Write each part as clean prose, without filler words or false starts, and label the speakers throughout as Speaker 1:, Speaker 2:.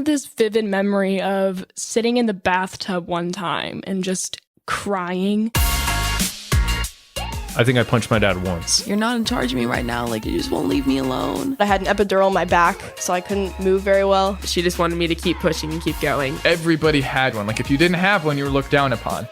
Speaker 1: have this vivid memory of sitting in the bathtub one time and just crying.
Speaker 2: I think I punched my dad once.
Speaker 3: You're not in charge of me right now. Like, you just won't leave me alone.
Speaker 4: I had an epidural in my back, so I couldn't move very well.
Speaker 5: She just wanted me to keep pushing and keep going.
Speaker 6: Everybody had one. Like, if you didn't have one, you were looked down upon.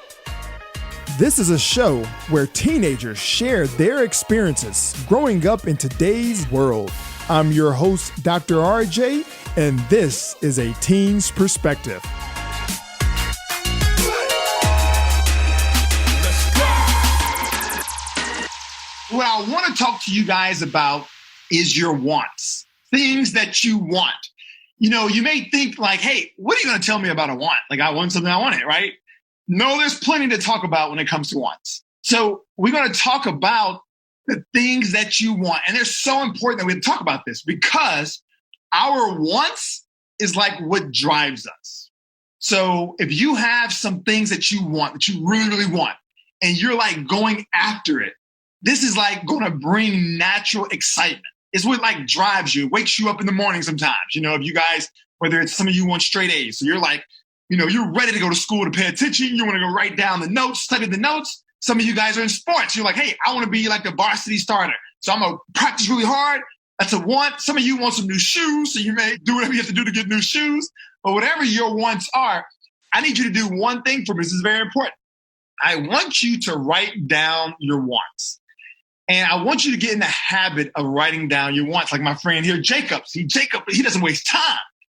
Speaker 7: This is a show where teenagers share their experiences growing up in today's world. I'm your host, Dr. RJ, and this is A Teen's Perspective.
Speaker 8: What I want to talk to you guys about is your wants, things that you want. You know, you may think like, hey, what are you going to tell me about a want? Like, I want something, I want it, right? No, there's plenty to talk about when it comes to wants. So we're going to talk about the things that you want. And they're so important that we talk about this because our wants is like what drives us. So if you have some things that you want, that you really, really want, and you're like going after it, this is like going to bring natural excitement. It's what like drives you, wakes you up in the morning sometimes. You know, if you guys, whether it's some of you want straight A's, so you're like, you know, you're ready to go to school to pay attention. You want to go write down the notes, study the notes. Some of you guys are in sports. You're like, hey, I want to be like a varsity starter. So I'm going to practice really hard. That's a want. Some of you want some new shoes. So you may do whatever you have to do to get new shoes. But whatever your wants are, I need you to do one thing for me. This is very important. I want you to write down your wants. And I want you to get in the habit of writing down your wants. Like my friend here, Jacob. See, Jacob, he doesn't waste time.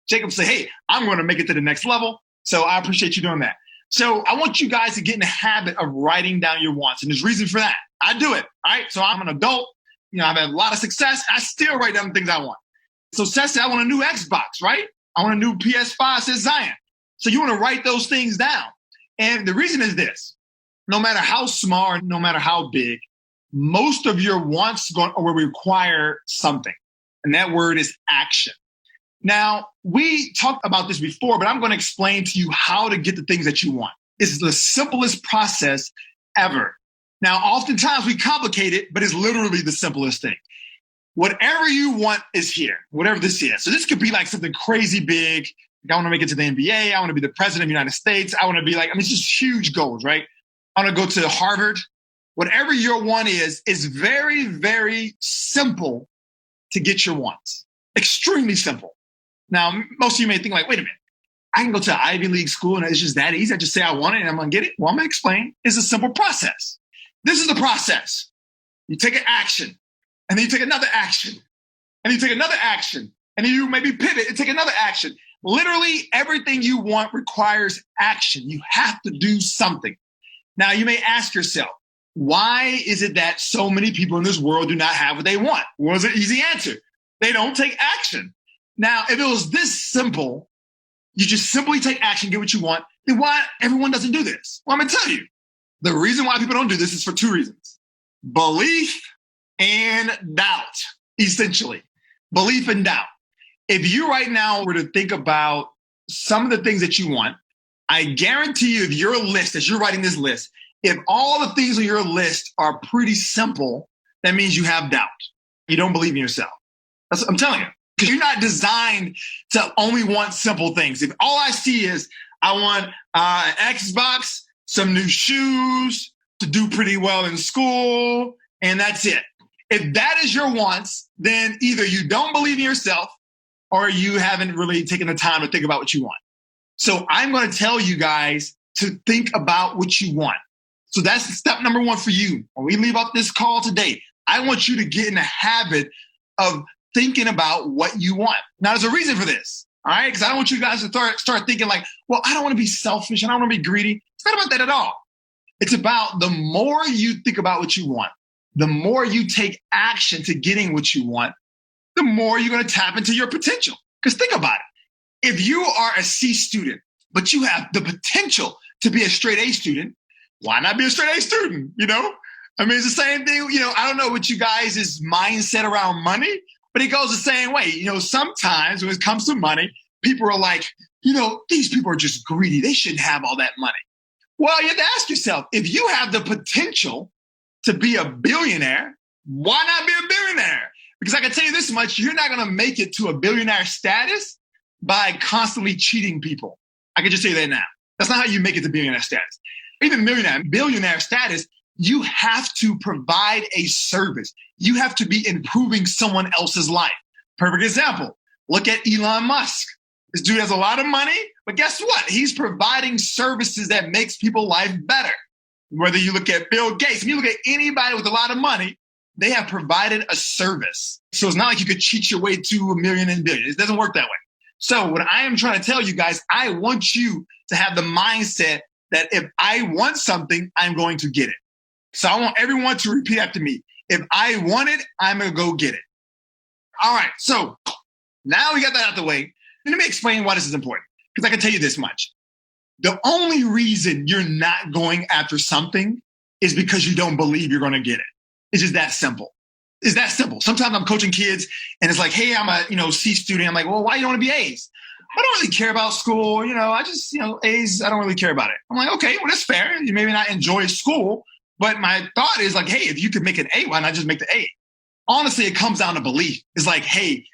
Speaker 8: Jacob say, hey, I'm going to make it to the next level. So I appreciate you doing that. So I want you guys to get in the habit of writing down your wants. And there's reason for that. I do it. All right. So I'm an adult. You know, I've had a lot of success. I still write down the things I want. So Seth said, I want a new Xbox, right? I want a new PS5, says Zion. So you want to write those things down. And the reason is this. No matter how small, or no matter how big, most of your wants will require something. And that word is action. Now, we talked about this before, but I'm going to explain to you how to get the things that you want. It's the simplest process ever. Now, oftentimes we complicate it, but it's literally the simplest thing. Whatever you want is here, whatever this is. So this could be like something crazy big. Like I want to make it to the NBA. I want to be the president of the United States. I want to be like, it's just huge goals, right? I want to go to Harvard. Whatever your want is very, very simple to get your wants. Extremely simple. Now, most of you may think like, wait a minute, I can go to an Ivy League school and it's just that easy. I just say I want it and I'm going to get it. Well, I'm going to explain. It's a simple process. This is the process. You take an action and then you take another action and you take another action and then you maybe pivot and take another action. Literally everything you want requires action. You have to do something. Now, you may ask yourself, why is it that so many people in this world do not have what they want? Well, it's an easy answer. They don't take action. Now, if it was this simple, you just simply take action, get what you want, then why everyone doesn't do this? Well, I'm going to tell you. The reason why people don't do this is for two reasons. Belief and doubt, essentially. Belief and doubt. If you right now were to think about some of the things that you want, I guarantee you if your list, as you're writing this list, if all the things on your list are pretty simple, that means you have doubt. You don't believe in yourself. That's what I'm telling you. Because you're not designed to only want simple things. If all I see is I want an Xbox, some new shoes, to do pretty well in school, and that's it. If that is your wants, then either you don't believe in yourself or you haven't really taken the time to think about what you want. So I'm going to tell you guys to think about what you want. So that's step number one for you. When we leave out this call today, I want you to get in the habit of thinking about what you want. Now, there's a reason for this, all right? Because I don't want you guys to start thinking like, well, I don't want to be selfish. I don't want to be greedy. It's not about that at all. It's about the more you think about what you want, the more you take action to getting what you want, the more you're going to tap into your potential. Because think about it. If you are a C student, but you have the potential to be a straight A student, why not be a straight A student? You know, it's the same thing. You know, I don't know what you guys' mindset around money, but it goes the same way. You know, sometimes when it comes to money, people are like, you know, these people are just greedy. They shouldn't have all that money. Well, you have to ask yourself, if you have the potential to be a billionaire, why not be a billionaire? Because I can tell you this much, you're not going to make it to a billionaire status by constantly cheating people. I can just say that now. That's not how you make it to billionaire status. Even billionaire status, you have to provide a service. You have to be improving someone else's life. Perfect example. Look at Elon Musk. This dude has a lot of money, but guess what? He's providing services that makes people's life better. Whether you look at Bill Gates, if you look at anybody with a lot of money, they have provided a service. So it's not like you could cheat your way to $1 million and billion. It doesn't work that way. So what I am trying to tell you guys, I want you to have the mindset that if I want something, I'm going to get it. So I want everyone to repeat after me. If I want it, I'm going to go get it. All right. So now we got that out the way. Let me explain why this is important, because I can tell you this much. The only reason you're not going after something is because you don't believe you're going to get it. It's just that simple. It's that simple. Sometimes I'm coaching kids and it's like, hey, I'm a C student. I'm like, well, why you don't want to be A's? I don't really care about school. I just, A's, I don't really care about it. I'm like, okay, well, that's fair. You maybe not enjoy school, but my thought is like, hey, if you could make an A, why not just make the A? Honestly, it comes down to belief. It's like, hey,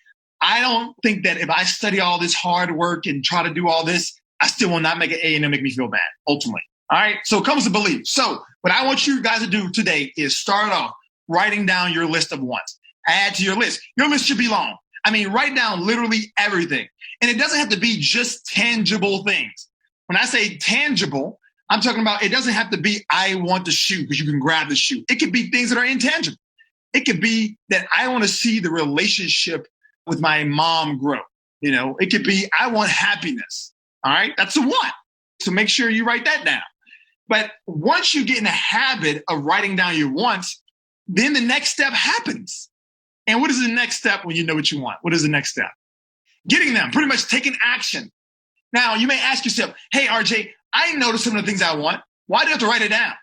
Speaker 8: I don't think that if I study all this hard work and try to do all this, I still will not make an A and it'll make me feel bad, ultimately. All right. So it comes to belief. So what I want you guys to do today is start off writing down your list of wants. Add to your list. Your list should be long. Write down literally everything. And it doesn't have to be just tangible things. When I say tangible, I'm talking about it doesn't have to be, I want the shoe because you can grab the shoe. It could be things that are intangible. It could be that I want to see the relationship with my mom grow. It could be, I want happiness. All right. That's a want. So make sure you write that down. But once you get in the habit of writing down your wants, then the next step happens. And what is the next step when you know what you want? What is the next step? Getting them, pretty much taking action. Now, you may ask yourself, hey, RJ, I know some of the things I want. Why do you have to write it down?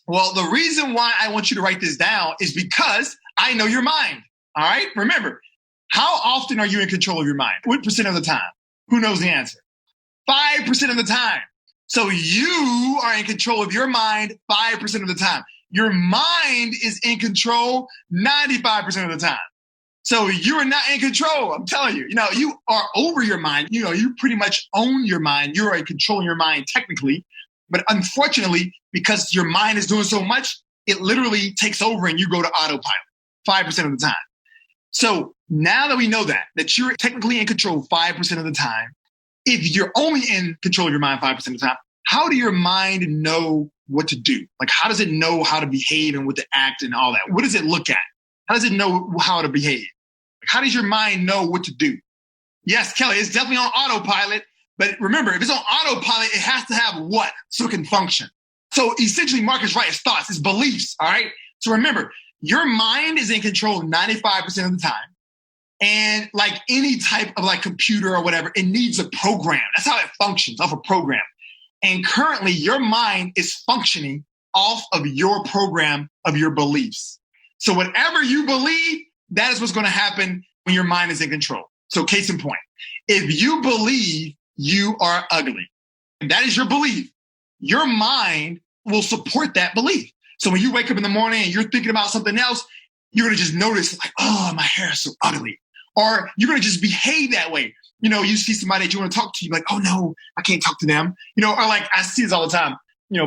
Speaker 8: Well, the reason why I want you to write this down is because I know your mind. All right. Remember, how often are you in control of your mind? What percent of the time? Who knows the answer? 5% of the time. So you are in control of your mind 5% of the time. Your mind is in control 95% of the time. So you're not in control. I'm telling you, you are over your mind. You pretty much own your mind. You're in control of your mind technically. But unfortunately, because your mind is doing so much, it literally takes over and you go to autopilot 5% of the time. So now that we know that you're technically in control 5% of the time, if you're only in control of your mind 5% of the time, how do your mind know what to do? Like, how does it know how to behave and what to act and all that? What does it look at? How does it know how to behave? Like, how does your mind know what to do? Yes, Kelly, it's definitely on autopilot. But remember, if it's on autopilot, it has to have what? So it can function. So essentially, Mark is right. It's thoughts, it's beliefs. All right. So remember, your mind is in control 95% of the time. And like any type of like computer or whatever, it needs a program. That's how it functions, off a program. And currently your mind is functioning off of your program of your beliefs. So whatever you believe, that is what's going to happen when your mind is in control. So case in point, if you believe you are ugly, and that is your belief, your mind will support that belief. So when you wake up in the morning and you're thinking about something else, you're going to just notice like, oh, my hair is so ugly. Or you're going to just behave that way. You see somebody that you want to talk to, you're like, oh no, I can't talk to them. Or like, I see this all the time.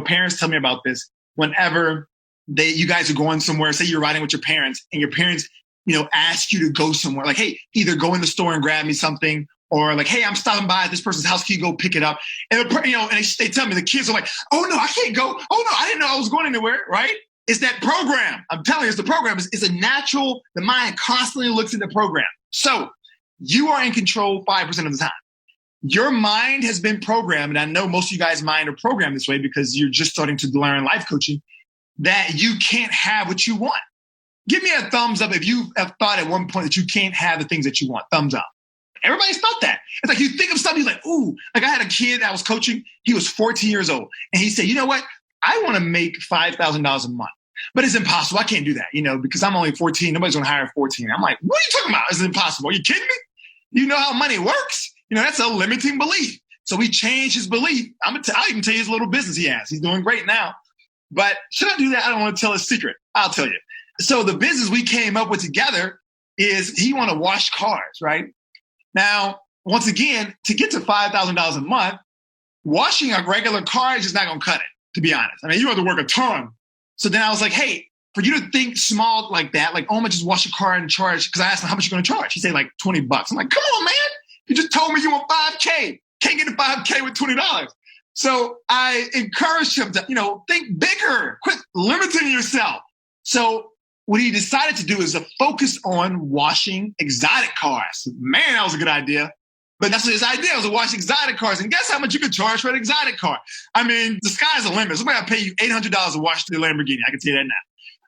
Speaker 8: Parents tell me about this. Whenever you guys are going somewhere, say you're riding with your parents and your parents, ask you to go somewhere. Like, hey, either go in the store and grab me something, or like, hey, I'm stopping by at this person's house. Can you go pick it up? And they tell me, the kids are like, oh no, I can't go. Oh no, I didn't know I was going anywhere. Right? It's that program. I'm telling you, it's the program. It's a natural, the mind constantly looks at the program. So you are in control 5% of the time. Your mind has been programmed, and I know most of you guys' mind are programmed this way because you're just starting to learn life coaching, that you can't have what you want. Give me a thumbs up if you have thought at one point that you can't have the things that you want. Thumbs up. Everybody's thought that. It's like you think of something, you're like, ooh, like I had a kid that I was coaching. He was 14 years old. And he said, you know what? I want to make $5,000 a month. But it's impossible. I can't do that, because I'm only 14. Nobody's going to hire 14. I'm like, what are you talking about? It's impossible. Are you kidding me? You know how money works? That's a limiting belief. So we changed his belief. I'll even tell you his little business he has. He's doing great now. But should I do that? I don't want to tell his secret. I'll tell you. So the business we came up with together is he want to wash cars, right? Now, once again, to get to $5,000 a month, washing a regular car is just not going to cut it, to be honest. I mean, you have to work a ton. So then I was like, hey, for you to think small like that, like, oh, I'm going to just wash a car and charge, because I asked him, how much you going to charge? He said like $20. I'm like, come on, man. You just told me you want $5K. Can't get a $5K with $20. So I encouraged him to, think bigger, quit limiting yourself. So what he decided to do is to focus on washing exotic cars. Man, that was a good idea. But that's what his idea was, to wash exotic cars. And guess how much you could charge for an exotic car? I mean, the sky's the limit. Somebody will pay you $800 to wash the Lamborghini. I can tell you that now.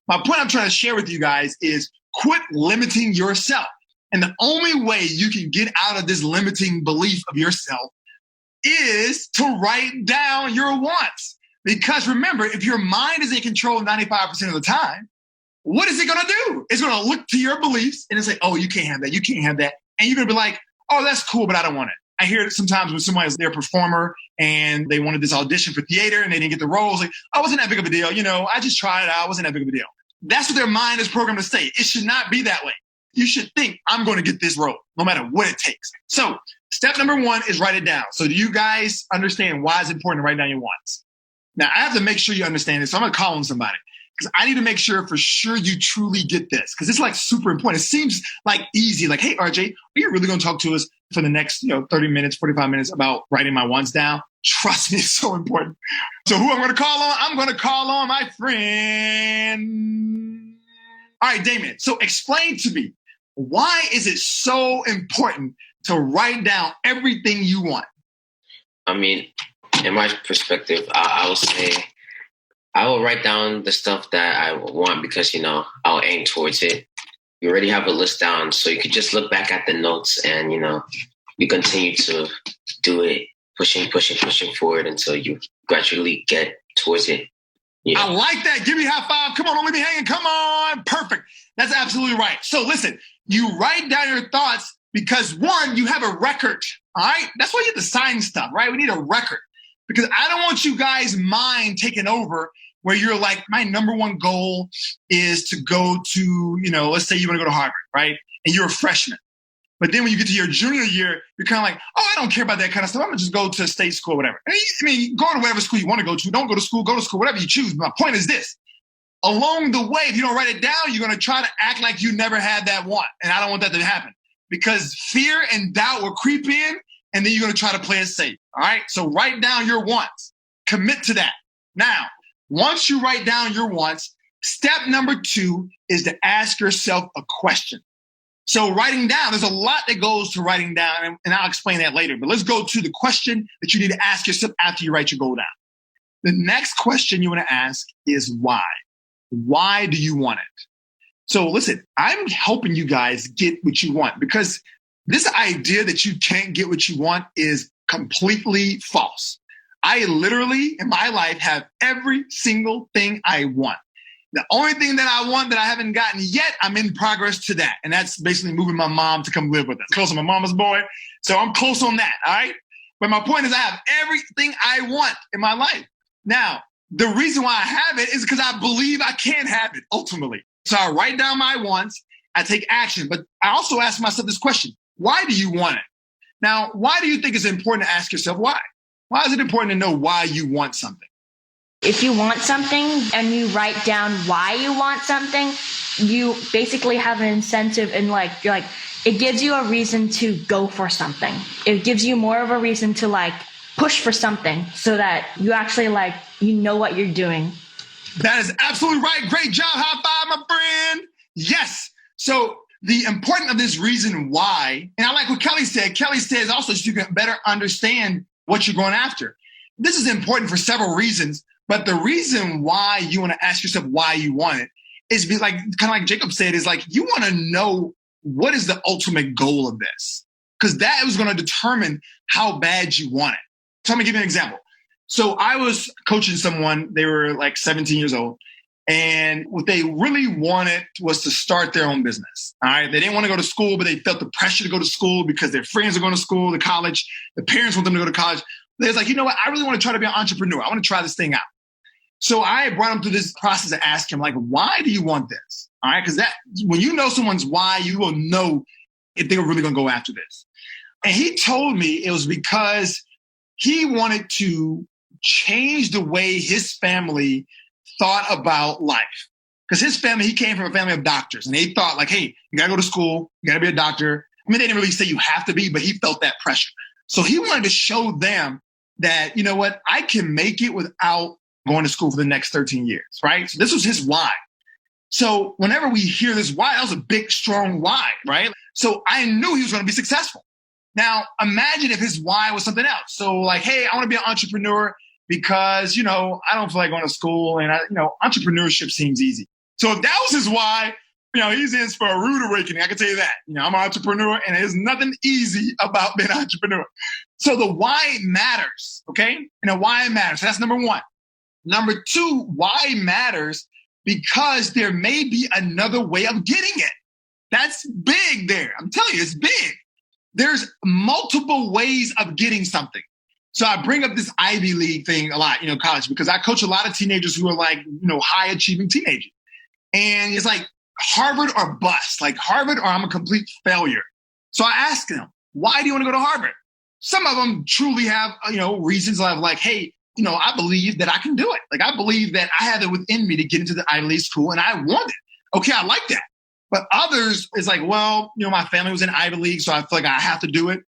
Speaker 8: My point I'm trying to share with you guys is quit limiting yourself. And the only way you can get out of this limiting belief of yourself is to write down your wants. Because remember, if your mind is in control 95% of the time, what is it going to do? It's going to look to your beliefs and it's like, oh, you can't have that. You can't have that. And you're going to be like, oh, that's cool, but I don't want it. I hear it sometimes when somebody's their performer and they wanted this audition for theater and they didn't get the roles. Like, oh, wasn't that big of a deal. I just tried it out. It wasn't that big of a deal. That's what their mind is programmed to say. It should not be that way. You should think, I'm going to get this role, no matter what it takes. So step number 1 is write it down. So do you guys understand why it's important to write down your wants? Now, I have to make sure you understand this. So I'm going to call on somebody because I need to make sure for sure you truly get this, because it's like super important. It seems like easy. Like, hey, RJ, are you really going to talk to us for the next 30 minutes, 45 minutes about writing my wants down? Trust me, it's so important. So who I'm going to call on? I'm going to call on my friend. All right, Damien. So explain to me, why is it so important to write down everything you want?
Speaker 2: I mean, in my perspective, I would say I will write down the stuff that I want because, I'll aim towards it. You already have a list down, so you could just look back at the notes and, you continue to do it, pushing forward until you gradually get towards it.
Speaker 8: I like that. Give me a high five. Come on, don't leave me hanging. Come on. Perfect. That's absolutely right. So listen, you write down your thoughts because 1, you have a record. All right. That's why you have to sign stuff, right? We need a record because I don't want you guys' mind taking over where you're like, my number 1 goal is to go to, let's say you want to go to Harvard, right? And you're a freshman. But then when you get to your junior year, you're kind of like, oh, I don't care about that kind of stuff. I'm going to just go to a state school or whatever. I mean, go to whatever school you want to go to. Don't go to school, whatever you choose. My point is this. Along the way, if you don't write it down, you're going to try to act like you never had that want. And I don't want that to happen because fear and doubt will creep in and then you're going to try to play it safe. All right. So write down your wants. Commit to that. Now, once you write down your wants, step number 2 is to ask yourself a question. So writing down, there's a lot that goes to writing down, and I'll explain that later. But let's go to the question that you need to ask yourself after you write your goal down. The next question you want to ask is why? Why do you want it? So listen, I'm helping you guys get what you want because this idea that you can't get what you want is completely false. I literally, in my life, have every single thing I want. The only thing that I want that I haven't gotten yet, I'm in progress to that. And that's basically moving my mom to come live with us. Close on my mama's boy. So I'm close on that. All right. But my point is I have everything I want in my life. Now, the reason why I have it is because I believe I can have it ultimately. So I write down my wants. I take action. But I also ask myself this question. Why do you want it? Now, why do you think it's important to ask yourself why? Why is it important to know why you want something?
Speaker 9: If you want something and you write down why you want something, you basically have an incentive and it gives you a reason to go for something. It gives you more of a reason to push for something so that you actually what you're doing.
Speaker 8: That is absolutely right. Great job. High five, my friend. Yes. So the importance of this reason why, and I like what Kelly said. Kelly says also so you can better understand what you're going after. This is important for several reasons. But the reason why you want to ask yourself why you want it is kind of like Jacob said, is you want to know what is the ultimate goal of this? Because that is going to determine how bad you want it. So I'm going to give you an example. So I was coaching someone, they were 17 years old. And what they really wanted was to start their own business. All right. They didn't want to go to school, but they felt the pressure to go to school because their friends are going to school, to college. The parents want them to go to college. They was like, you know what? I really want to try to be an entrepreneur. I want to try this thing out. So I brought him through this process to ask him, why do you want this? All right. Because when you know someone's why, you will know if they're really going to go after this. And he told me it was because he wanted to change the way his family thought about life. Because his family, he came from a family of doctors, and they thought like, hey, you gotta go to school, you gotta be a doctor. I mean, they didn't really say you have to be, but he felt that pressure. So he wanted to show them that, you know what, I can make it without going to school for the next 13 years, right? So this was his why. So whenever we hear this why, that was a big, strong why, right? So I knew he was going to be successful. Now, imagine if his why was something else. So like, hey, I want to be an entrepreneur because, I don't feel like going to school, and entrepreneurship seems easy. So if that was his why, he's in for a rude awakening. I can tell you that. I'm an entrepreneur, and there's nothing easy about being an entrepreneur. So the why matters, okay? Why matters. So that's number one. Number two, why matters because there may be another way of getting it. That's big there. I'm telling you, it's big. There's multiple ways of getting something. So I bring up this Ivy League thing a lot, college, because I coach a lot of teenagers who are like, high achieving teenagers. And it's like Harvard or bust, like Harvard or I'm a complete failure. So I ask them, why do you want to go to Harvard? Some of them truly have, reasons of like, hey, I believe that I can do it. Like I believe that I have it within me to get into the Ivy League school, and I want it. Okay, I like that. But others is like, well, my family was in Ivy League, so I feel like I have to do it.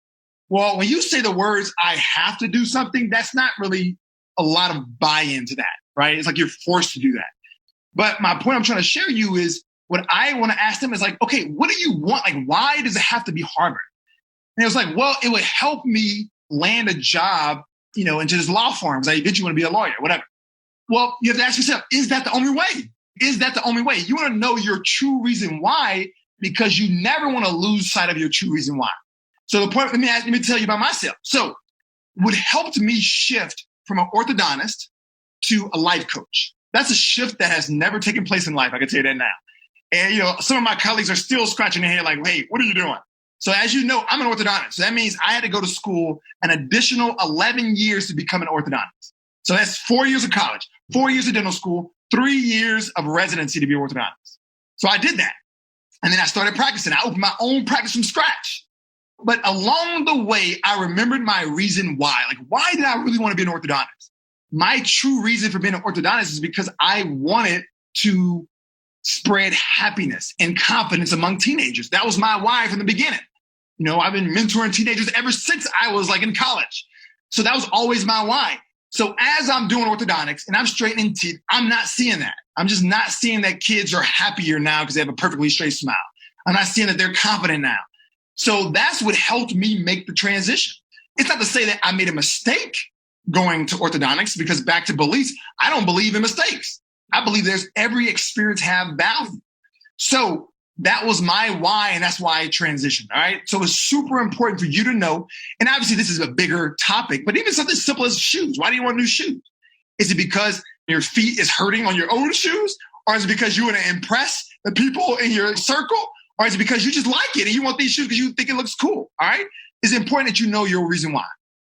Speaker 8: Well, when you say the words, I have to do something, that's not really a lot of buy-in to that, right? It's like you're forced to do that. But my point I'm trying to share you is what I want to ask them is like, okay, what do you want? Like, why does it have to be Harvard? And it was like, well, it would help me land a job, into this law firms. I eventually want to be a lawyer, whatever. Well, you have to ask yourself, is that the only way? Is that the only way? You want to know your true reason why, because you never want to lose sight of your true reason why. So the point, let me tell you about myself. So what helped me shift from an orthodontist to a life coach. That's a shift that has never taken place in life. I can tell you that now. And, some of my colleagues are still scratching their head like, hey, what are you doing? So as you know, I'm an orthodontist. So that means I had to go to school an additional 11 years to become an orthodontist. So that's 4 years of college, 4 years of dental school, 3 years of residency to be an orthodontist. So I did that. And then I started practicing. I opened my own practice from scratch. But along the way, I remembered my reason why. Like, why did I really want to be an orthodontist? My true reason for being an orthodontist is because I wanted to spread happiness and confidence among teenagers. That was my why from the beginning. I've been mentoring teenagers ever since I was like in college. So that was always my why. So as I'm doing orthodontics and I'm straightening teeth, I'm not seeing that. I'm just not seeing that kids are happier now because they have a perfectly straight smile. I'm not seeing that they're confident now. So that's what helped me make the transition. It's not to say that I made a mistake going to orthodontics, because back to beliefs, I don't believe in mistakes. I believe there's every experience have value. So that was my why, and that's why I transitioned, all right? So it's super important for you to know, and obviously this is a bigger topic, but even something simple as shoes. Why do you want new shoes? Is it because your feet is hurting on your own shoes? Or is it because you want to impress the people in your circle? Or is it because you just like it and you want these shoes because you think it looks cool, all right? It's important that you know your reason why.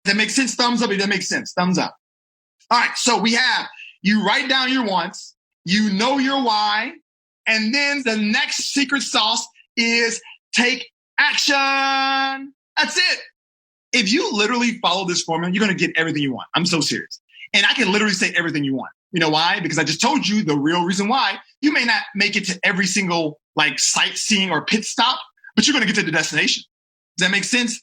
Speaker 8: Does that make sense? Thumbs up if that makes sense. Thumbs up. All right, so we have, you write down your wants, you know your why, and then the next secret sauce is take action. That's it. If you literally follow this formula, you're going to get everything you want. I'm so serious. And I can literally say everything you want. You know why? Because I just told you the real reason why. You may not make it to every single like sightseeing or pit stop, but you're going to get to the destination. Does that make sense?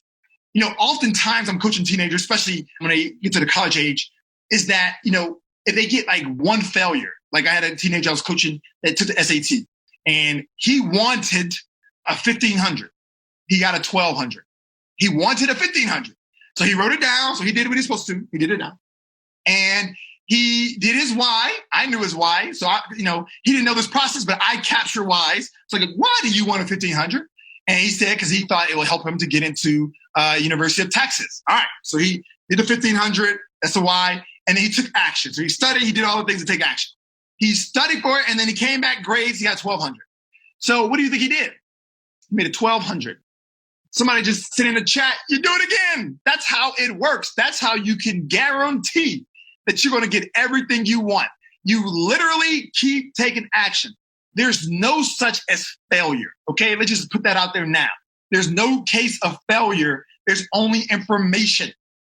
Speaker 8: Oftentimes I'm coaching teenagers, especially when they get to the college age, is that, if they get like one failure, like I had a teenager I was coaching that took the SAT and he wanted a 1500. He got a 1200. He wanted a 1500. So he wrote it down. So he did what he's supposed to. He did it down. And he did his why. I knew his why. So, he didn't know this process, but I capture whys. So like, why do you want a 1500? And he said, because he thought it would help him to get into University of Texas. All right. So he did the 1500. That's the why. And then he took action. So he studied. He did all the things to take action. He studied for it. And then he came back grades. He got 1200. So what do you think he did? He made it 1200. Somebody just said in the chat, you do it again. That's how it works. That's how you can guarantee that you're going to get everything you want. You literally keep taking action. There's no such as failure. Okay, let's just put that out there now. There's no case of failure There's only information.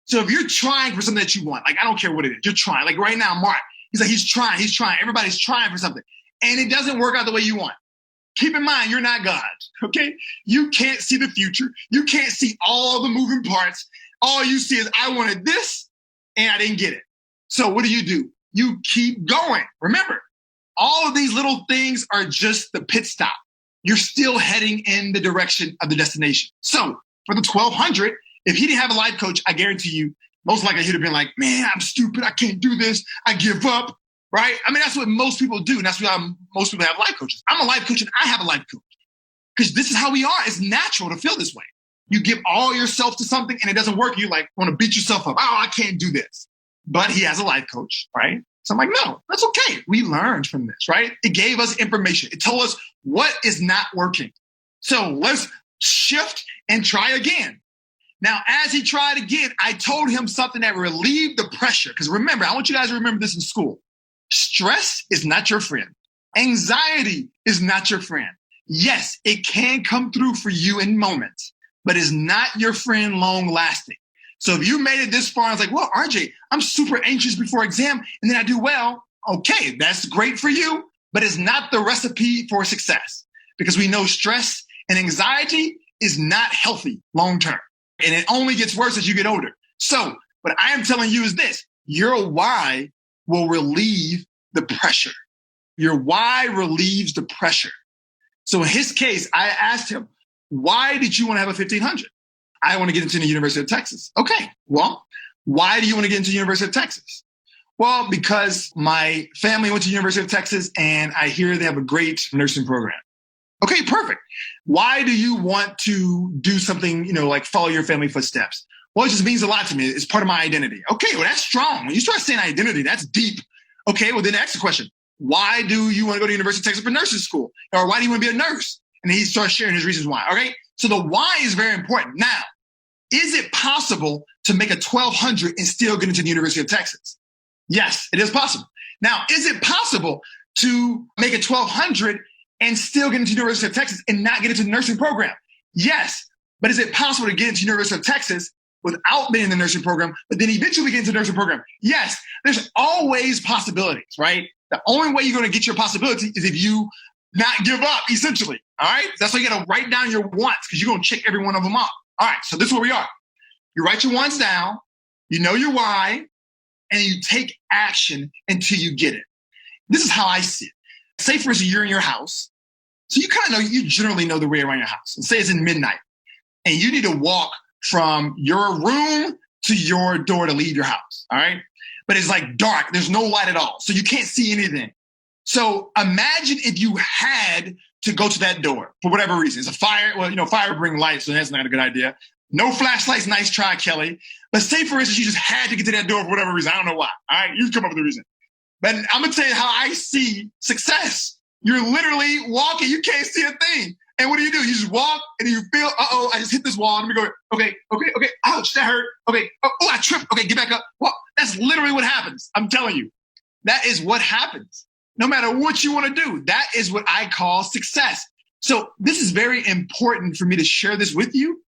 Speaker 8: So if you're trying for something that you want, like I don't care what it is, you're trying. Like right now, Mark, he's like, he's trying. Everybody's trying for something. And it doesn't work out the way you want. Keep in mind, you're not God, okay? You can't see the future. You can't see all the moving parts. All you see is, I wanted this and I didn't get it. So what do? You keep going. Remember, all of these little things are just the pit stop. You're still heading in the direction of the destination. So for the 1200, if he didn't have a life coach, I guarantee you, most likely he'd have been like, man, I'm stupid. I can't do this. I give up, right? I mean, that's what most people do. And that's why most people have life coaches. I'm a life coach and I have a life coach because this is how we are. It's natural to feel this way. You give all yourself to something and it doesn't work. You like want to beat yourself up. Oh, I can't do this. But he has a life coach, right? So I'm like, no, that's okay. We learned from this, right? It gave us information. It told us what is not working. So let's shift and try again. Now, as he tried again, I told him something that relieved the pressure. Because remember, I want you guys to remember this in school. Stress is not your friend. Anxiety is not your friend. Yes, it can come through for you in moments, but it's not your friend long lasting. So if you made it this far, I was like, well, RJ, I'm super anxious before exam and then I do well. Okay, that's great for you, but it's not the recipe for success because we know stress and anxiety is not healthy long term. And it only gets worse as you get older. So what I am telling you is this, your why will relieve the pressure. Your why relieves the pressure. So in his case, I asked him, why did you want to have a 1500? I want to get into the University of Texas. Okay, well, why do you want to get into the University of Texas? Well, because my family went to the University of Texas and I hear they have a great nursing program. Okay, perfect. Why do you want to do something, like follow your family footsteps? Well, it just means a lot to me. It's part of my identity. Okay, well, that's strong. When you start saying identity, that's deep. Okay, well, then ask the question, why do you want to go to the University of Texas for nursing school? Or why do you want to be a nurse? And he starts sharing his reasons why. Okay, so the why is very important. Now, is it possible to make a 1200 and still get into the University of Texas? Yes, it is possible. Now, is it possible to make a 1200 and still get into the University of Texas and not get into the nursing program? Yes, but is it possible to get into the University of Texas without being in the nursing program, but then eventually get into the nursing program? Yes, there's always possibilities, right? The only way you're going to get your possibility is if you not give up, essentially, all right? That's why you got to write down your wants because you're going to check every one of them off. All right, so this is where we are. You write your wants down, you know your why, and you take action until you get it. This is how I see it. Say, for instance, you're in your house. So you generally know the way around your house. And say it's in midnight and you need to walk from your room to your door to leave your house. All right. But it's like dark. There's no light at all. So you can't see anything. So imagine if you had to go to that door for whatever reason. It's a fire. Well, fire bring light. So that's not a good idea. No flashlights. Nice try, Kelly. But say, for instance, you just had to get to that door for whatever reason. I don't know why. All right. You come up with a reason. But I'm going to tell you how I see success. You're literally walking. You can't see a thing. And what do? You just walk and you feel, I just hit this wall. Let me go, okay. Ouch, that hurt. Okay. Oh, I tripped. Okay, get back up. Well, that's literally what happens. I'm telling you. That is what happens. No matter what you want to do, that is what I call success. So this is very important for me to share this with you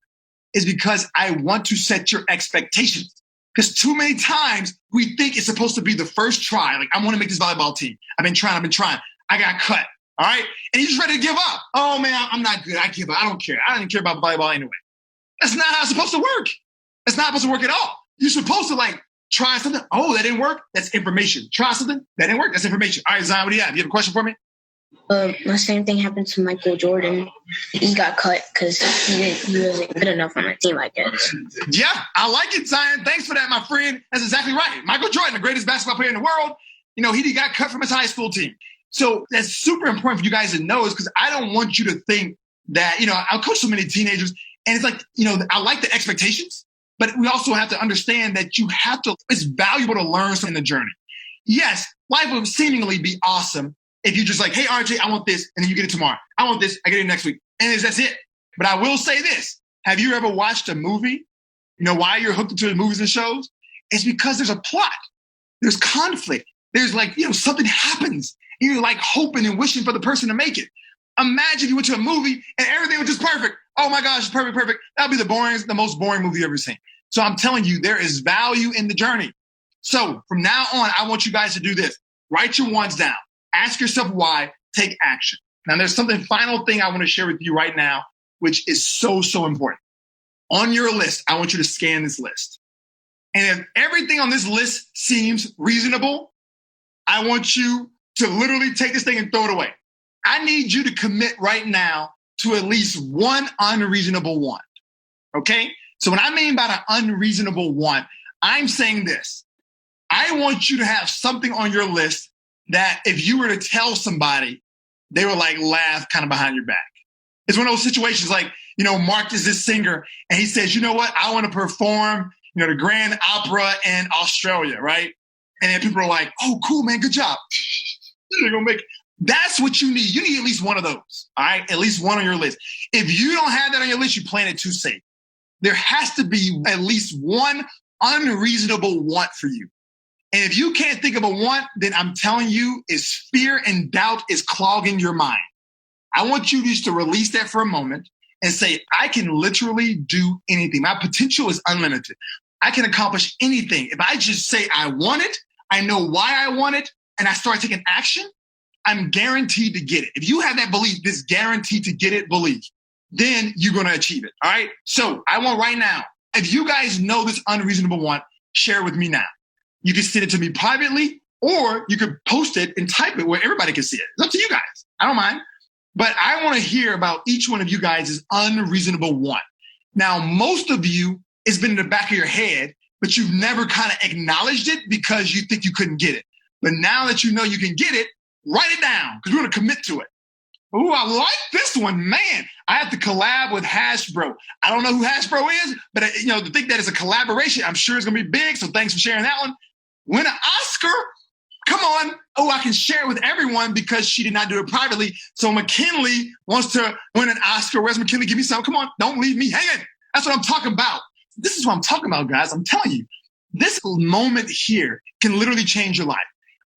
Speaker 8: is because I want to set your expectations. Because too many times we think it's supposed to be the first try. Like, I want to make this volleyball team. I've been trying. I got cut. All right. And you're just ready to give up. Oh, man, I'm not good. I give up. I don't care. I don't care about volleyball anyway. That's not how it's supposed to work. It's not supposed to work at all. You're supposed to try something. Oh, that didn't work. That's information. Try something. That didn't work. That's information. All right, Zion, what do you have? You have a question for me?
Speaker 10: The same thing happened to Michael Jordan. He got cut because he wasn't good enough on the team, I guess.
Speaker 8: Yeah, I like it, Zion. Thanks for that, my friend. That's exactly right. Michael Jordan, the greatest basketball player in the world, he got cut from his high school team. So that's super important for you guys to know is because I don't want you to think that, I'll coach so many teenagers and it's like, I like the expectations, but we also have to understand that it's valuable to learn something in the journey. Yes, life would seemingly be awesome if you just like, hey, RJ, I want this. And then you get it tomorrow. I want this. I get it next week. And that's it. But I will say this. Have you ever watched a movie? Why you're hooked into the movies and shows? It's because there's a plot. There's conflict. There's something happens. You're hoping and wishing for the person to make it. Imagine you went to a movie and everything was just perfect. oh my gosh, perfect. That'll be the most boring movie you've ever seen. So I'm telling you, there is value in the journey. So from now on, I want you guys to do this. Write your wants down. Ask yourself why. Take action. Now, there's final thing I want to share with you right now, which is so, so important. On your list, I want you to scan this list. And if everything on this list seems reasonable, I want you to literally take this thing and throw it away. I need you to commit right now to at least one unreasonable want. Okay? So what I mean by an unreasonable want, I'm saying this. I want you to have something on your list that if you were to tell somebody, they would like laugh kind of behind your back. It's one of those situations like, Mark is this singer and he says, you know what? I want to perform, the Grand Opera in Australia, right? And then people are like, oh, cool, man, good job. You're gonna make it. That's what you need. You need at least one of those, all right? At least one on your list. If you don't have that on your list, you're playing it too safe. There has to be at least one unreasonable want for you. And if you can't think of a want, then I'm telling you, is fear and doubt is clogging your mind. I want you just to release that for a moment and say, I can literally do anything. My potential is unlimited. I can accomplish anything. If I just say I want it, I know why I want it, and I start taking action, I'm guaranteed to get it. If you have that belief, this guaranteed to get it belief, then you're going to achieve it. All right. So I want right now, if you guys know this unreasonable want, share it with me now. You can send it to me privately, or you could post it and type it where everybody can see it. It's up to you guys. I don't mind. But I want to hear about each one of you guys' unreasonable want. Now, most of you, it's been in the back of your head, but you've never kind of acknowledged it because you think you couldn't get it. But now that you know you can get it, write it down because we're going to commit to it. Ooh, I like this one, man. I have to collab with Hasbro. I don't know who Hasbro is, but to think that it's a collaboration, I'm sure it's going to be big. So thanks for sharing that one. Win an Oscar? Come on. Oh, I can share it with everyone because she did not do it privately. So McKinley wants to win an Oscar. Where's McKinley? Give me some. Come on. Don't leave me hanging. That's what I'm talking about. This is what I'm talking about, guys. I'm telling you, this moment here can literally change your life.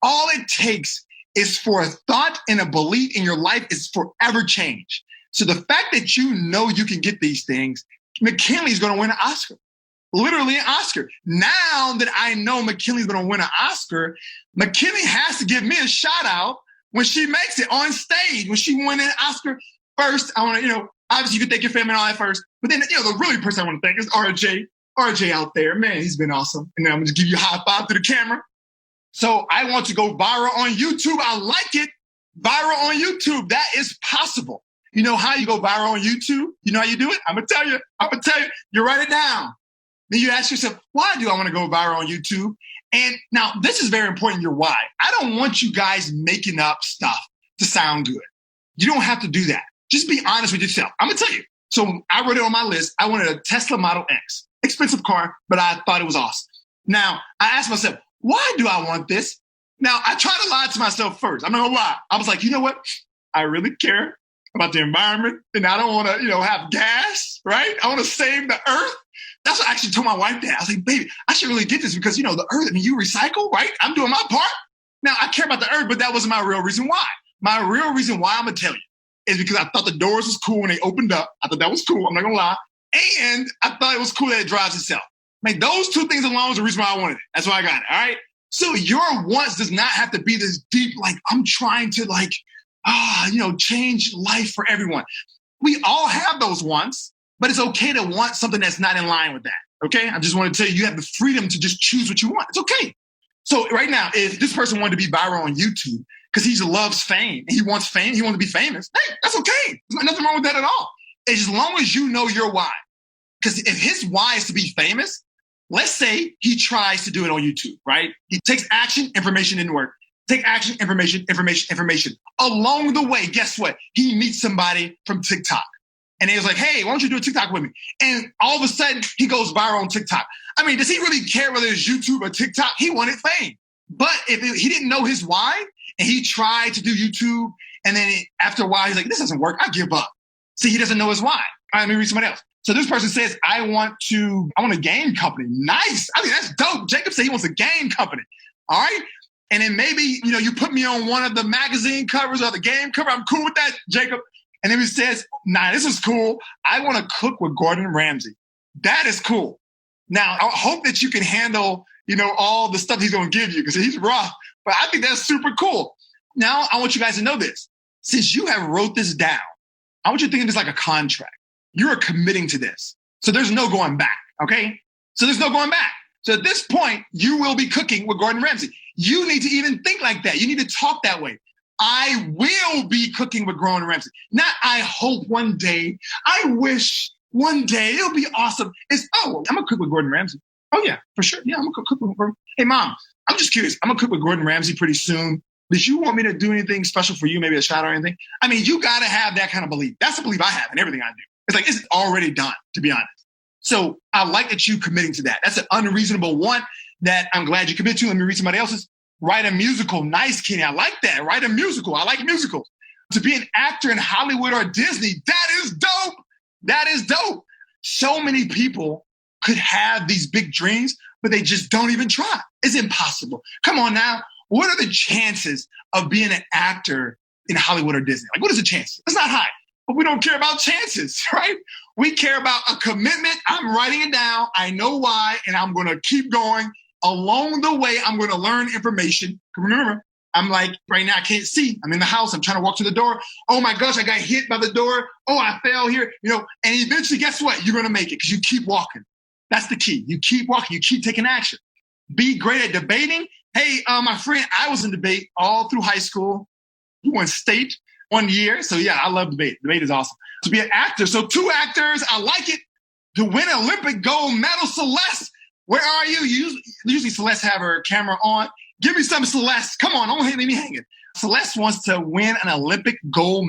Speaker 8: All it takes is for a thought and a belief in your life is forever change. So the fact that you know you can get these things, McKinley's going to win an Oscar. Literally an Oscar. Now that I know McKinley's going to win an Oscar, McKinley has to give me a shout out when she makes it on stage. When she won an Oscar first, I want to, obviously you can thank your family and all that first. But then, the really person I want to thank is RJ. RJ out there, man, he's been awesome. And then I'm going to give you a high five to the camera. So I want to go viral on YouTube. I like it. Viral on YouTube. That is possible. You know how you go viral on YouTube? You know how you do it? I'm going to tell you. You write it down. Then you ask yourself, why do I want to go viral on YouTube? And now this is very important, your why. I don't want you guys making up stuff to sound good. You don't have to do that. Just be honest with yourself. I'm going to tell you. So I wrote it on my list. I wanted a Tesla Model X. Expensive car, but I thought it was awesome. Now, I asked myself, why do I want this? Now, I try to lie to myself first. I'm not going to lie. I was like, you know what? I really care about the environment, and I don't want to, have gas, right? I want to save the earth. That's what I actually told my wife that. I was like, baby, I should really get this because, the earth, you recycle, right? I'm doing my part. Now, I care about the earth, but that wasn't my real reason why. My real reason why, I'm going to tell you, is because I thought the doors was cool when they opened up. I thought that was cool. I'm not going to lie. And I thought it was cool that it drives itself. Those two things alone is the reason why I wanted it. That's why I got it, all right? So your wants does not have to be this deep, I'm trying to change life for everyone. We all have those wants, but it's okay to want something that's not in line with that, okay? I just want to tell you, you have the freedom to just choose what you want. It's okay. So right now, if this person wanted to be viral on YouTube because he loves fame, and he wants fame, he wants to be famous, hey, that's okay. There's nothing wrong with that at all. As long as you know your why. Because if his why is to be famous, let's say he tries to do it on YouTube, right? He takes action, information didn't work. Take action, information. Along the way, guess what? He meets somebody from TikTok. And he was like, hey, why don't you do a TikTok with me? And all of a sudden, he goes viral on TikTok. Does he really care whether it's YouTube or TikTok? He wanted fame. But if he didn't know his why, and he tried to do YouTube, and then after a while, he's like, this doesn't work. I give up. See, he doesn't know his why. All right, let me read somebody else. So this person says, I want a game company. Nice. That's dope. Jacob said he wants a game company. All right. And then maybe, you put me on one of the magazine covers or the game cover. I'm cool with that, Jacob. And then he says, nah, this is cool. I want to cook with Gordon Ramsay. That is cool. Now, I hope that you can handle, all the stuff he's going to give you because he's rough. But I think that's super cool. Now, I want you guys to know this. Since you have wrote this down, I want you to think of this like a contract. You are committing to this. So there's no going back, okay? So there's no going back. So at this point, you will be cooking with Gordon Ramsay. You need to even think like that. You need to talk that way. I will be cooking with Gordon Ramsay. Not I hope one day. I wish one day. It'll be awesome. It's, I'm going to cook with Gordon Ramsay. Oh, yeah, for sure. Yeah, I'm going to cook with Gordon. Hey, Mom, I'm just curious. I'm going to cook with Gordon Ramsay pretty soon. Did you want me to do anything special for you? Maybe a shot or anything? I mean, you got to have that kind of belief. That's the belief I have in everything I do. It's like, it's already done, to be honest. So I like that you committing to that. That's an unreasonable one that I'm glad you commit to. Let me read somebody else's. Write a musical. Nice, Kenny. I like that. Write a musical. I like musicals. To be an actor in Hollywood or Disney, that is dope. That is dope. So many people could have these big dreams, but they just don't even try. It's impossible. Come on now. What are the chances of being an actor in Hollywood or Disney? Like, what is the chance? It's not high. But we don't care about chances, right? We care about a commitment. I'm writing it down. I know why, and I'm going to keep going. Along the way, I'm going to learn information. Remember, I'm like, right now, I can't see. I'm in the house. I'm trying to walk to the door. Oh my gosh, I got hit by the door. Oh, I fell here. And eventually, guess what? You're going to make it because you keep walking. That's the key. You keep walking. You keep taking action. Be great at debating. Hey, my friend, I was in debate all through high school. You won state 1 year. So yeah, I love debate. Debate is awesome. To be an actor. So 2 actors. I like it. To win an Olympic gold medal, Celeste. Where are you? Usually Celeste have her camera on. Give me some, Celeste. Come on, don't leave me hanging. Celeste wants to win an Olympic gold.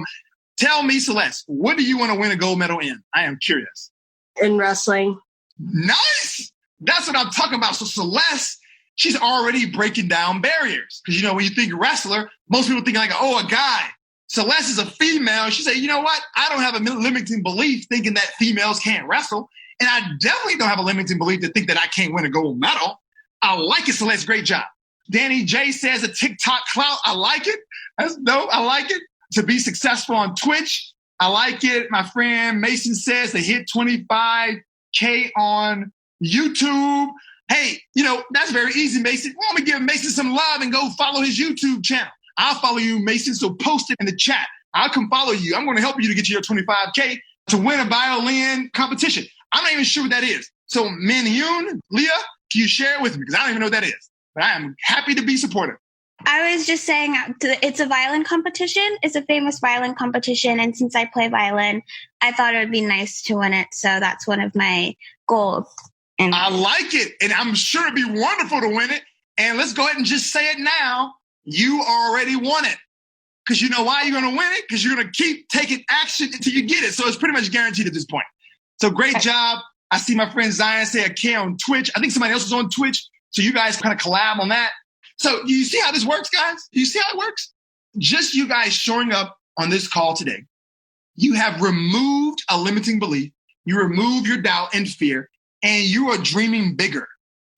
Speaker 8: Tell me, Celeste, what do you want to win a gold medal in? I am curious.
Speaker 11: In wrestling.
Speaker 8: Nice. That's what I'm talking about. So Celeste, she's already breaking down barriers. Because, when you think wrestler, most people think like, a guy. Celeste is a female. She said, you know what? I don't have a limiting belief thinking that females can't wrestle. And I definitely don't have a limiting belief to think that I can't win a gold medal. I like it, Celeste. Great job. Danny J says a TikTok clout. I like it. That's dope. I like it. To be successful on Twitch. I like it. My friend Mason says to hit 25K on YouTube. Hey, that's very easy, Mason. Why don't we give Mason some love and go follow his YouTube channel? I'll follow you, Mason. So post it in the chat. I'll come follow you. I'm going to help you to get to your 25K to win a violin competition. I'm not even sure what that is. So Min Yoon, Leah, can you share it with me? Because I don't even know what that is. But I am happy to be supportive.
Speaker 12: I was just saying it's a violin competition. It's a famous violin competition. And since I play violin, I thought it would be nice to win it. So that's one of my goals. And
Speaker 8: I like it. And I'm sure it'd be wonderful to win it. And let's go ahead and just say it now. You already won it. Because you know why you're going to win it? Because you're going to keep taking action until you get it. So it's pretty much guaranteed at this point. So great job. I see my friend Zion say a K on Twitch. I think somebody else is on Twitch. So you guys kind of collab on that. So you see how this works, guys? You see how it works? Just you guys showing up on this call today, you have removed a limiting belief. You remove your doubt and fear, and you are dreaming bigger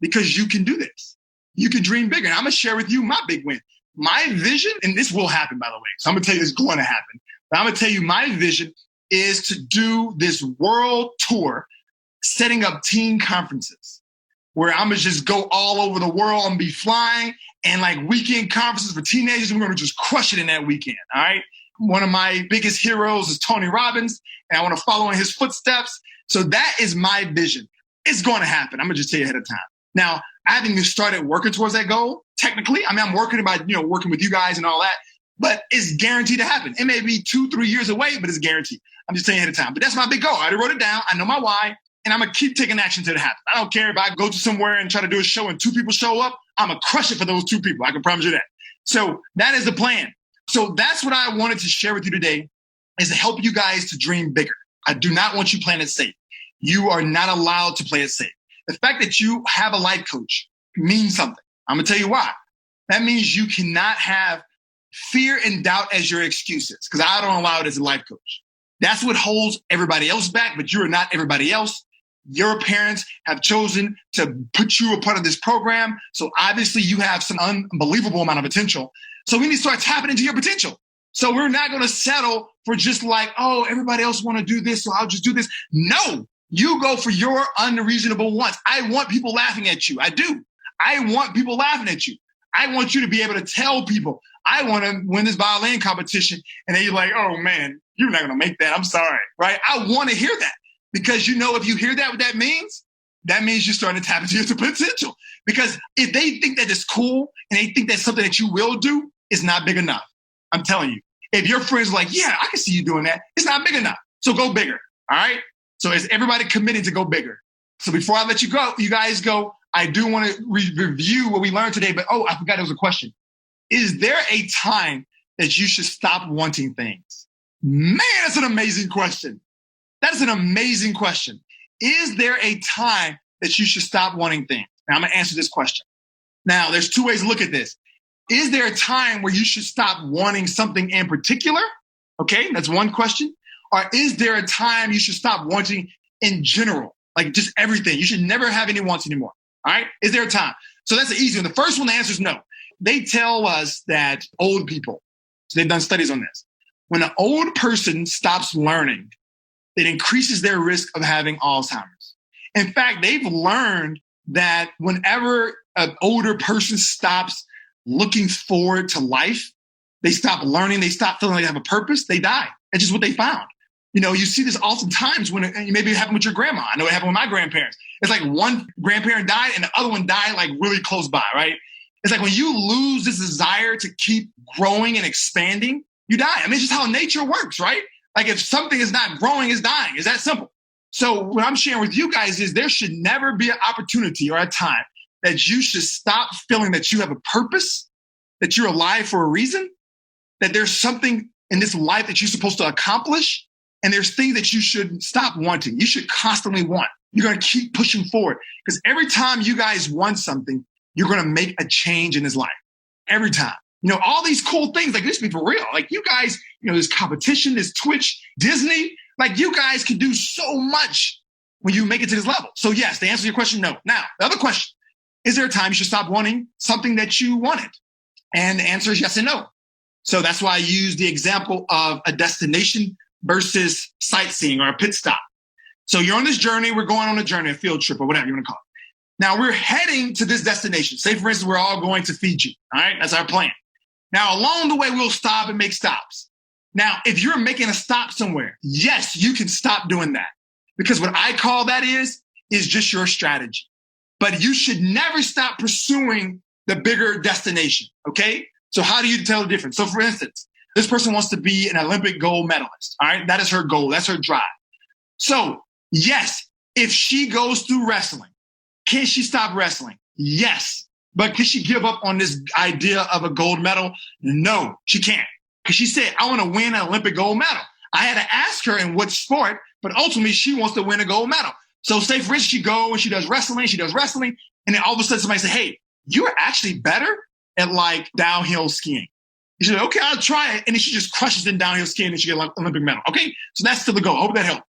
Speaker 8: because you can do this. You can dream bigger. And I'm going to share with you my big win. My vision, and this will happen, by the way. So I'm going to tell you it's going to happen. But I'm going to tell you my vision is to do this world tour, setting up teen conferences where I'm going to just go all over the world and be flying and like weekend conferences for teenagers. We're going to just crush it in that weekend. All right. One of my biggest heroes is Tony Robbins, and I want to follow in his footsteps. So that is my vision. It's going to happen. I'm going to just tell you ahead of time. Now, I haven't even started working towards that goal. Technically, I'm working about, working with you guys and all that, but it's guaranteed to happen. It may be 2-3 years away, but it's guaranteed. I'm just saying ahead of time. But that's my big goal. I already wrote it down. I know my why, and I'm going to keep taking action till it happens. I don't care if I go to somewhere and try to do a show and 2 people show up. I'm going to crush it for those 2 people. I can promise you that. So that is the plan. So that's what I wanted to share with you today, is to help you guys to dream bigger. I do not want you playing it safe. You are not allowed to play it safe. The fact that you have a life coach means something. I'm going to tell you why. That means you cannot have fear and doubt as your excuses, because I don't allow it as a life coach. That's what holds everybody else back, but you are not everybody else. Your parents have chosen to put you a part of this program. So obviously you have some unbelievable amount of potential. So we need to start tapping into your potential. So we're not going to settle for just like, oh, everybody else want to do this, so I'll just do this. No, you go for your unreasonable wants. I want people laughing at you. I do. I want people laughing at you. I want you to be able to tell people, I want to win this violin competition. And then you're like, oh man, you're not going to make that. I'm sorry, right? I want to hear that because if you hear that, what that means you're starting to tap into your potential. Because if they think that it's cool and they think that's something that you will do, it's not big enough. I'm telling you. If your friends are like, yeah, I can see you doing that, it's not big enough. So go bigger. All right. So is everybody committing to go bigger? So before I let you guys go, I do want to review what we learned today. But I forgot there was a question. Is there a time that you should stop wanting things? Man, that's an amazing question. That's an amazing question. Is there a time that you should stop wanting things? Now I'm going to answer this question. Now there's two ways to look at this. Is there a time where you should stop wanting something in particular? Okay, that's one question. Or is there a time you should stop wanting in general? Like just everything. You should never have any wants anymore. All right? Is there a time? So that's the easy one. The first one, the answer is no. They tell us that old people, so they've done studies on this. When an old person stops learning, it increases their risk of having Alzheimer's. In fact, they've learned that whenever an older person stops looking forward to life, they stop learning, they stop feeling like they have a purpose, they die. That's just what they found. You see this oftentimes when maybe it happened with your grandma. I know it happened with my grandparents. It's like one grandparent died and the other one died like really close by, right? It's like when you lose this desire to keep growing and expanding, you die. I mean, it's just how nature works, right? Like if something is not growing, it's dying. It's that simple. So what I'm sharing with you guys is there should never be an opportunity or a time that you should stop feeling that you have a purpose, that you're alive for a reason, that there's something in this life that you're supposed to accomplish, and there's things that you should stop wanting. You should constantly want. You're going to keep pushing forward because every time you guys want something, you're going to make a change in this life. Every time. All these cool things, like this be for real. Like you guys, this competition, this Twitch, Disney, like you guys can do so much when you make it to this level. So yes, to answer your question, no. Now, the other question, is there a time you should stop wanting something that you wanted? And the answer is yes and no. So that's why I use the example of a destination versus sightseeing or a pit stop. So you're on this journey, we're going on a journey, a field trip or whatever you want to call it. Now we're heading to this destination. Say for instance, we're all going to Fiji. All right, that's our plan. Now along the way, we'll stop and make stops. Now, if you're making a stop somewhere, yes, you can stop doing that because what I call that is just your strategy. But you should never stop pursuing the bigger destination, okay? So how do you tell the difference? So for instance, this person wants to be an Olympic gold medalist, all right? That is her goal. That's her drive. So yes, if she goes through wrestling, can she stop wrestling? Yes. But can she give up on this idea of a gold medal? No, she can't. Because she said, I want to win an Olympic gold medal. I had to ask her in what sport, but ultimately she wants to win a gold medal. So say for instance, she goes and she does wrestling, and then all of a sudden somebody say, hey, you're actually better at like downhill skiing. She's like, okay, I'll try it. And then she just crushes in downhill skiing and she gets an Olympic medal. Okay, so that's still the goal. I hope that helped.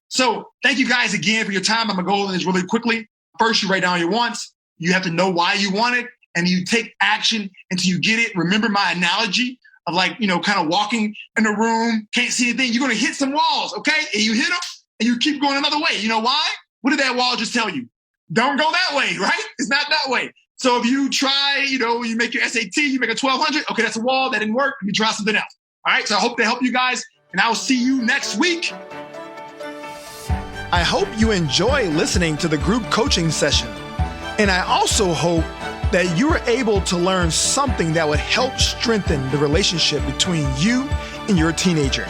Speaker 8: So thank you guys again for your time. I'm going to go over this really quickly. First, you write down your wants. You have to know why you want it, and you take action until you get it. Remember my analogy of like, kind of walking in a room, can't see anything. You're going to hit some walls, okay? And you hit them, and you keep going another way. You know why? What did that wall just tell you? Don't go that way, right? It's not that way. So if you try, you make your SAT, you make a 1200, okay, that's a wall, that didn't work. You try something else. All right, so I hope they help you guys, and I will see you next week.
Speaker 7: I hope you enjoy listening to the group coaching session. And I also hope that you are able to learn something that would help strengthen the relationship between you and your teenager.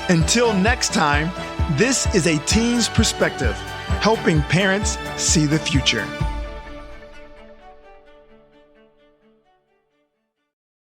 Speaker 7: Until next time, this is a teen's perspective, helping parents see the future.